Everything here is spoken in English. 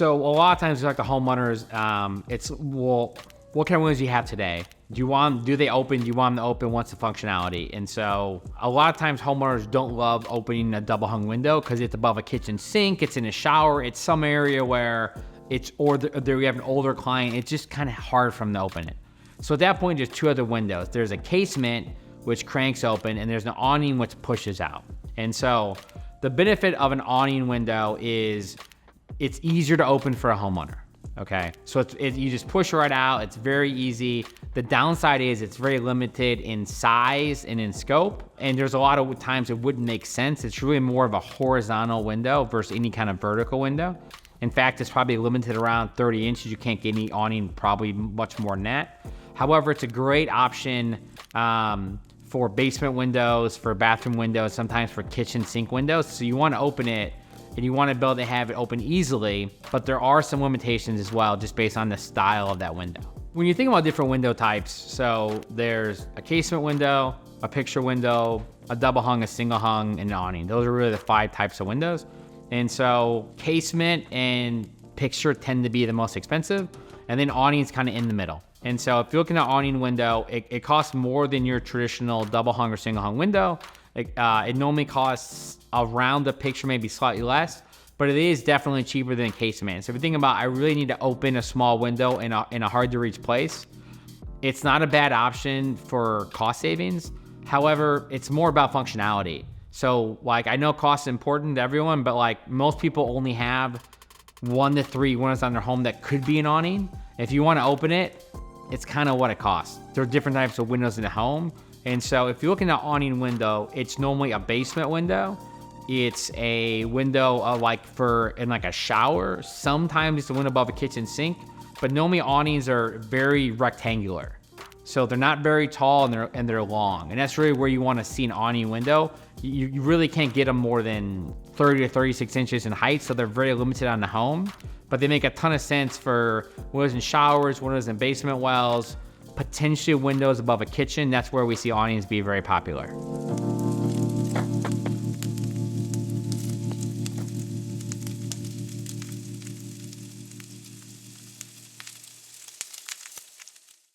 So a lot of times, like the homeowners, well, what kind of windows do you have today? Do they open? Do you want them to open? What's the functionality? And so a lot of times homeowners don't love opening a double hung window because it's above a kitchen sink, it's in a shower, it's some area where we have an older client, it's just kind of hard for them to open it. So at that point, there's two other windows. There's a casement, which cranks open, and there's an awning, which pushes out. And so the benefit of an awning window is it's easier to open for a homeowner, okay? So you just push right out, it's very easy. The downside is it's very limited in size and in scope, and there's a lot of times it wouldn't make sense. It's really more of a horizontal window versus any kind of vertical window. In fact, it's probably limited around 30 inches. You can't get any awning probably much more than that. However, it's a great option for basement windows, for bathroom windows, sometimes for kitchen sink windows. So you want to open it and you want to be able to have it open easily, but there are some limitations as well, just based on the style of that window. When you think about different window types, so there's a casement window, a picture window, a double hung, a single hung, and an awning. Those are really the 5 types of windows. And so casement and picture tend to be the most expensive, and then awning's kind of in the middle. And so if you're looking at awning window, it costs more than your traditional double hung or single hung window. It normally costs around the picture, maybe slightly less, but it is definitely cheaper than a casement. So if you think about, I really need to open a small window in a hard to reach place, it's not a bad option for cost savings. However, it's more about functionality. So like, I know cost is important to everyone, but like most people only have 1 to 3 windows on their home that could be an awning. If you want to open it, it's kind of what it costs. There are different types of windows in the home. And so if you're looking at awning window, it's normally a basement window. It's a window in like a shower. Sometimes it's a window above a kitchen sink, but normally awnings are very rectangular. So they're not very tall and they're long. And that's really where you want to see an awning window. You really can't get them more than 30 to 36 inches in height, so they're very limited on the home. But they make a ton of sense for windows in showers, windows in basement wells, potentially windows above a kitchen. That's where we see awnings be very popular.